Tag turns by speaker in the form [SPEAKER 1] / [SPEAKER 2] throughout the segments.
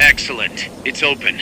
[SPEAKER 1] Excellent. It's open.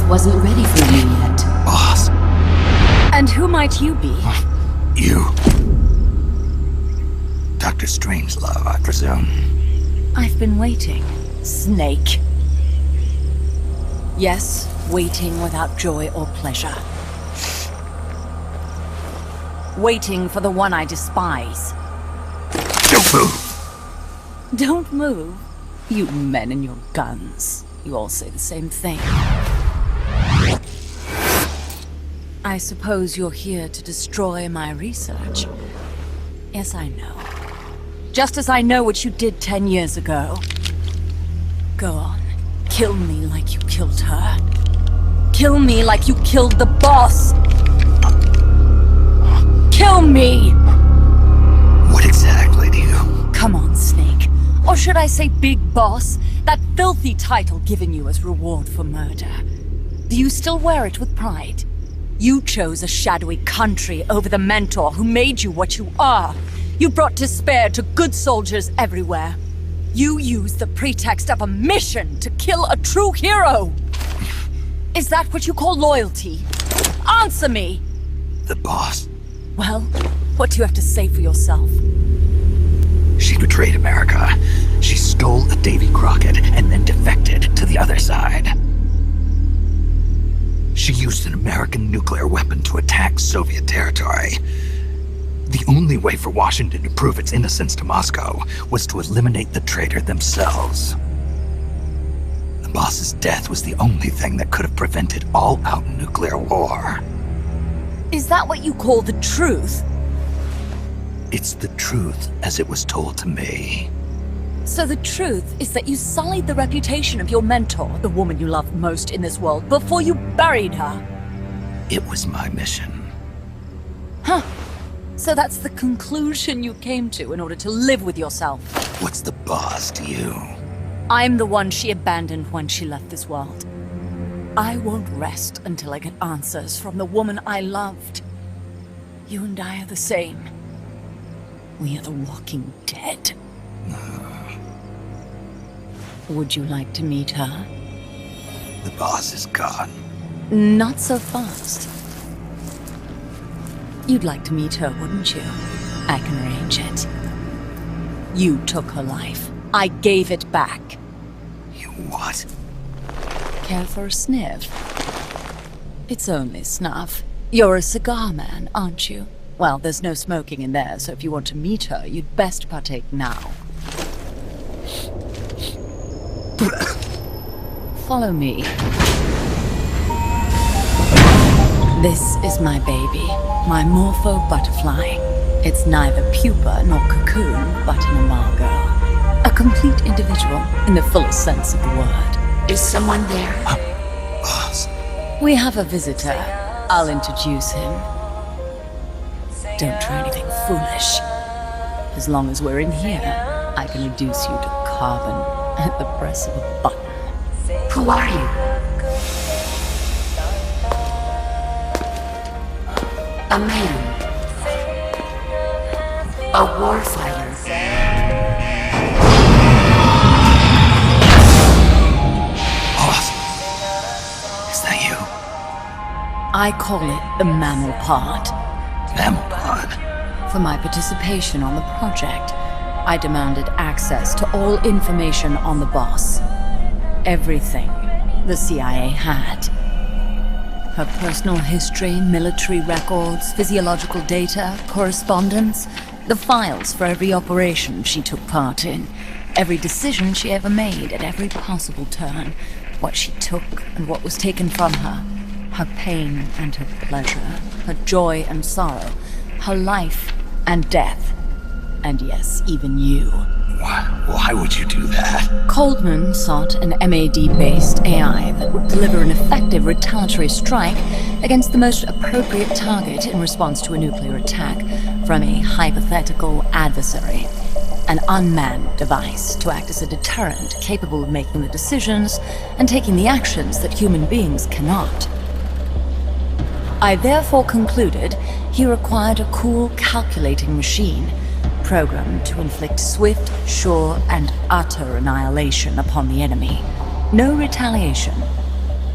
[SPEAKER 2] Wasn't ready for you yet.
[SPEAKER 3] Boss.
[SPEAKER 2] And who might you be?
[SPEAKER 3] You. Dr. Strangelove, I presume.
[SPEAKER 2] I've been waiting, Snake. Yes, waiting without joy or pleasure. Waiting for the one I despise.
[SPEAKER 3] Don't move!
[SPEAKER 2] Don't move? You men and your guns. You all say the same thing. I suppose you're here to destroy my research. Yes, I know. Just as I know what you did 10 years ago. Go on. Kill me like you killed her. Kill me like you killed the boss. Kill me!
[SPEAKER 3] What exactly do you...
[SPEAKER 2] Come on, Snake. Or should I say Big Boss? That filthy title given you as reward for murder. Do you still wear it with pride? You chose a shadowy country over the mentor who made you what you are. You brought despair to good soldiers everywhere. You used the pretext of a mission to kill a true hero. Is that what you call loyalty? Answer me!
[SPEAKER 3] The boss.
[SPEAKER 2] Well, what do you have to say for yourself?
[SPEAKER 3] She betrayed America. She stole a Davy Crockett and then defected to the other side. She used an American nuclear weapon to attack Soviet territory. The only way for Washington to prove its innocence to Moscow was to eliminate the traitor themselves. The boss's death was the only thing that could have prevented all-out nuclear war.
[SPEAKER 2] Is that what you call the truth?
[SPEAKER 3] It's the truth as it was told to me.
[SPEAKER 2] So the truth is that you sullied the reputation of your mentor, the woman you loved most in this world, before you buried her.
[SPEAKER 3] It was my mission.
[SPEAKER 2] Huh. So that's the conclusion you came to in order to live with yourself.
[SPEAKER 3] What's the boss to you?
[SPEAKER 2] I'm the one she abandoned when she left this world. I won't rest until I get answers from the woman I loved. You and I are the same. We are the walking dead. Would you like to meet her?
[SPEAKER 3] The boss is gone.
[SPEAKER 2] Not so fast. You'd like to meet her, wouldn't you? I can arrange it. You took her life. I gave it back.
[SPEAKER 3] You what?
[SPEAKER 2] Care for a sniff? It's only snuff. You're a cigar man, aren't you? Well, there's no smoking in there, so if you want to meet her, you'd best partake now. Follow me. This is my baby, my morpho butterfly. It's neither pupa nor cocoon, but an imago. A complete individual, in the fullest sense of the word.
[SPEAKER 4] Is someone there?
[SPEAKER 3] Boss.
[SPEAKER 2] We have a visitor. I'll introduce him. Don't try anything foolish. As long as we're in here, I can reduce you to carbon at the press of a button.
[SPEAKER 4] Who are you? A man. A warfighter.
[SPEAKER 3] Boss. Is that you?
[SPEAKER 2] I call it the mammal pod.
[SPEAKER 3] Mammal pod?
[SPEAKER 2] For my participation on the project, I demanded access to all information on the boss. Everything the CIA had. Her personal history, military records, physiological data, correspondence, the files for every operation she took part in, every decision she ever made at every possible turn, what she took and what was taken from her, her pain and her pleasure, her joy and sorrow, her life and death, and yes, even you.
[SPEAKER 3] Why would you do that?
[SPEAKER 2] Coldman sought an MAD-based AI that would deliver an effective retaliatory strike against the most appropriate target in response to a nuclear attack from a hypothetical adversary. An unmanned device to act as a deterrent capable of making the decisions and taking the actions that human beings cannot. I therefore concluded he required a cool, calculating machine programmed to inflict swift, sure, and utter annihilation upon the enemy. No retaliation,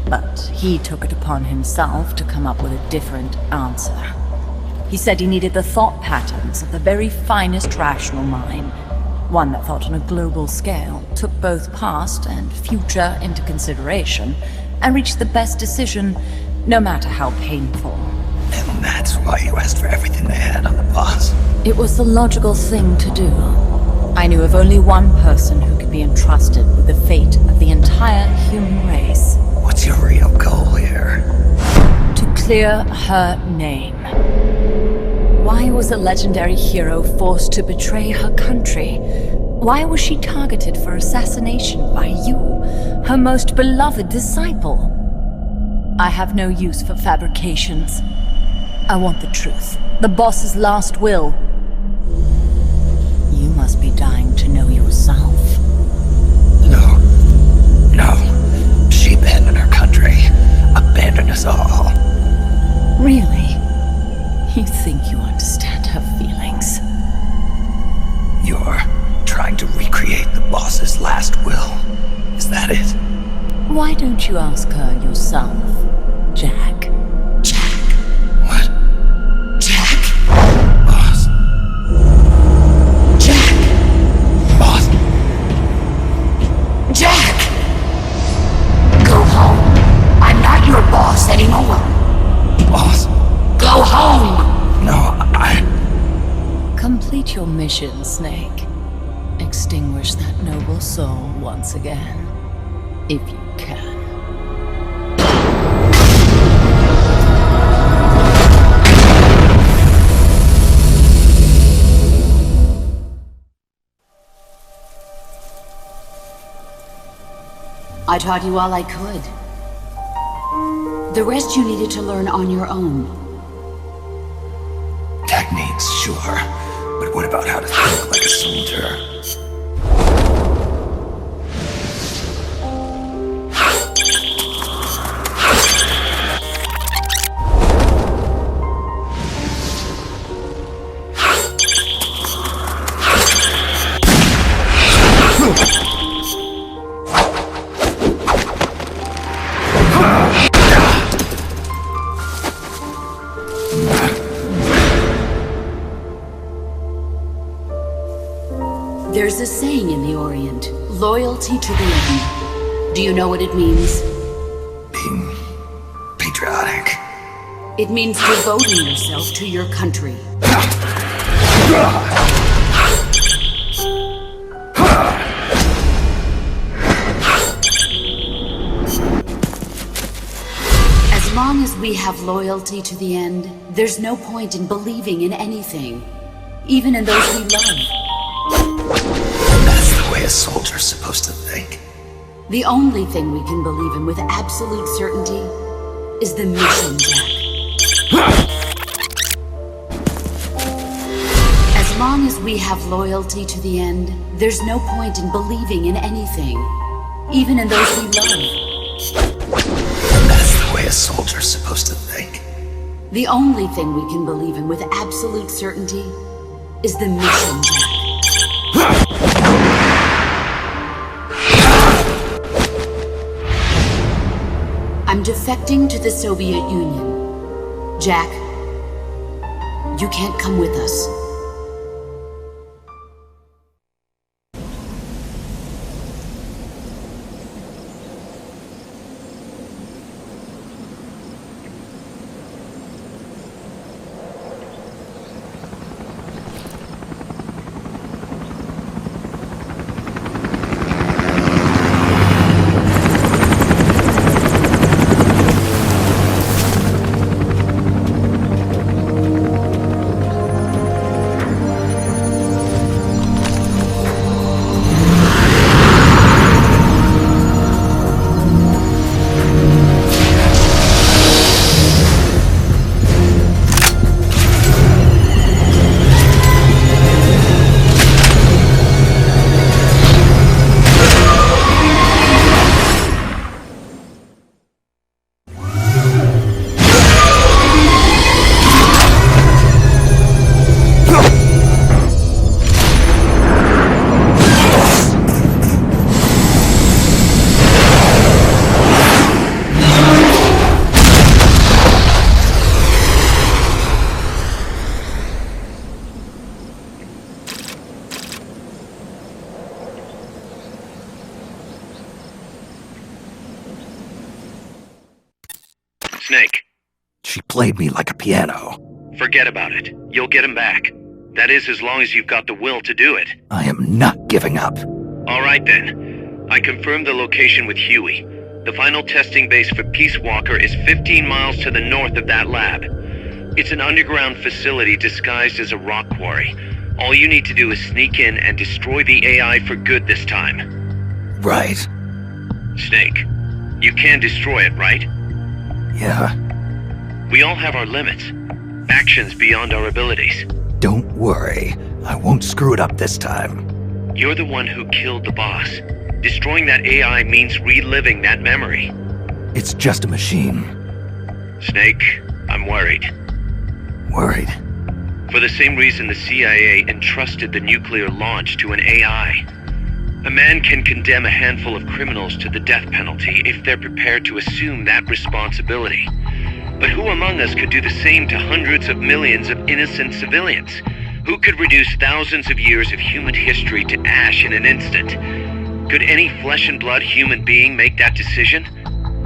[SPEAKER 2] but he took it upon himself to come up with a different answer. He said he needed the thought patterns of the very finest rational mind, one that thought on a global scale, took both past and future into consideration, and reached the best decision, no matter how painful.
[SPEAKER 3] And that's why you asked for everything they had on the boss.
[SPEAKER 2] It was the logical thing to do. I knew of only one person who could be entrusted with the fate of the entire human race.
[SPEAKER 3] What's your real goal here?
[SPEAKER 2] To clear her name. Why was a legendary hero forced to betray her country? Why was she targeted for assassination by you, her most beloved disciple? I have no use for fabrications. I want the truth. The boss's last will. You must be dying to know yourself.
[SPEAKER 3] No. She abandoned her country. Abandoned us all.
[SPEAKER 2] Really? You think you understand her feelings?
[SPEAKER 3] You're trying to recreate the boss's last will. Is that it?
[SPEAKER 2] Why don't you ask her yourself, Jack?
[SPEAKER 3] What? Jack? Boss.
[SPEAKER 4] Jack!
[SPEAKER 3] Boss.
[SPEAKER 4] Jack! Go home. I'm not your boss anymore.
[SPEAKER 3] Boss.
[SPEAKER 4] Go home!
[SPEAKER 3] No,
[SPEAKER 2] Complete your mission, Snake. Extinguish that noble soul once again, if you can.
[SPEAKER 4] I taught you all I could. The rest you needed to learn on your own.
[SPEAKER 3] techniques, sure. But what about how to think like a soldier?
[SPEAKER 4] There's a saying in the Orient, loyalty to the end. Do you know what it means?
[SPEAKER 3] Being patriotic.
[SPEAKER 4] It means devoting yourself to your country. As long as we have loyalty to the end, there's no point in believing in anything, even in those we love.
[SPEAKER 3] That's the way a soldier's supposed to think.
[SPEAKER 4] The only thing we can believe in with absolute certainty is the mission, Jack. As long as we have loyalty to the end, there's no point in believing in anything, even in those we love.
[SPEAKER 3] That's the way a soldier's supposed to think.
[SPEAKER 4] The only thing we can believe in with absolute certainty is the mission, Jack. I'm defecting to the Soviet Union. Jack, you can't come with us.
[SPEAKER 1] Snake.
[SPEAKER 3] She played me like a piano.
[SPEAKER 1] Forget about it. You'll get him back. That is, as long as you've got the will to do it.
[SPEAKER 3] I am not giving up.
[SPEAKER 1] All right, then. I confirmed the location with Huey. The final testing base for Peace Walker is 15 miles to the north of that lab. It's an underground facility disguised as a rock quarry. All you need to do is sneak in and destroy the AI for good this time.
[SPEAKER 3] Right.
[SPEAKER 1] Snake, you can destroy it, right?
[SPEAKER 3] Yeah.
[SPEAKER 1] We all have our limits. Actions beyond our abilities.
[SPEAKER 3] Don't worry. I won't screw it up this time.
[SPEAKER 1] You're the one who killed the boss. Destroying that AI means reliving that memory.
[SPEAKER 3] It's just a machine.
[SPEAKER 1] Snake, I'm worried.
[SPEAKER 3] Worried?
[SPEAKER 1] For the same reason the CIA entrusted the nuclear launch to an AI. A man can condemn a handful of criminals to the death penalty if they're prepared to assume that responsibility. But who among us could do the same to hundreds of millions of innocent civilians? Who could reduce thousands of years of human history to ash in an instant? Could any flesh and blood human being make that decision?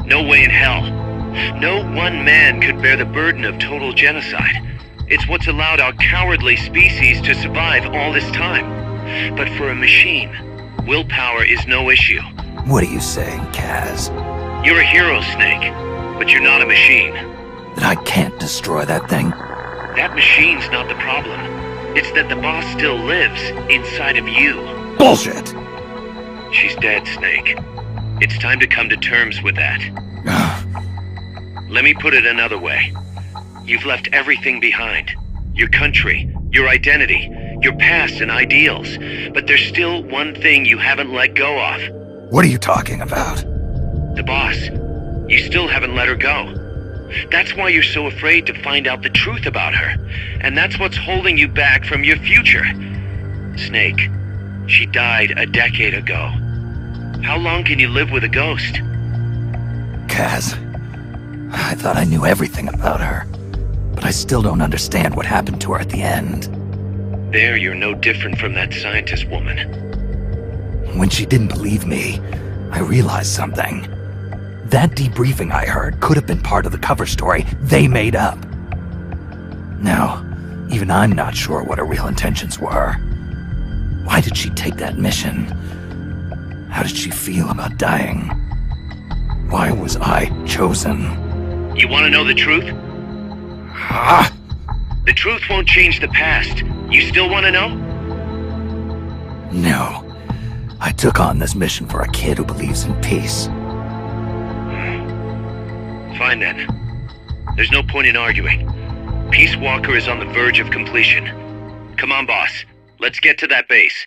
[SPEAKER 1] No way in hell. No one man could bear the burden of total genocide. It's what's allowed our cowardly species to survive all this time. But for a machine, willpower is no issue.
[SPEAKER 3] What are you saying, Kaz?
[SPEAKER 1] You're a hero, Snake, but you're not a machine.
[SPEAKER 3] That I can't destroy that thing?
[SPEAKER 1] That machine's not the problem. It's that the boss still lives inside of you.
[SPEAKER 3] Bullshit!
[SPEAKER 1] She's dead, Snake. It's time to come to terms with that. Let me put it another way. You've left everything behind. Your country, your identity, your past and ideals. But there's still one thing you haven't let go of.
[SPEAKER 3] What are you talking about?
[SPEAKER 1] The boss. You still haven't let her go. That's why you're so afraid to find out the truth about her. And that's what's holding you back from your future. Snake, she died a decade ago. How long can you live with a ghost?
[SPEAKER 3] Kaz, I thought I knew everything about her. But I still don't understand what happened to her at the end.
[SPEAKER 1] There, you're no different from that scientist woman.
[SPEAKER 3] When she didn't believe me, I realized something. That debriefing I heard could have been part of the cover story they made up. Now, even I'm not sure what her real intentions were. Why did she take that mission? How did she feel about dying? Why was I chosen?
[SPEAKER 1] You want to know the truth?
[SPEAKER 3] Ah!
[SPEAKER 1] The truth won't change the past. You still want to know?
[SPEAKER 3] No. I took on this mission for a kid who believes in peace.
[SPEAKER 1] Fine then. There's no point in arguing. Peace Walker is on the verge of completion. Come on, boss. Let's get to that base.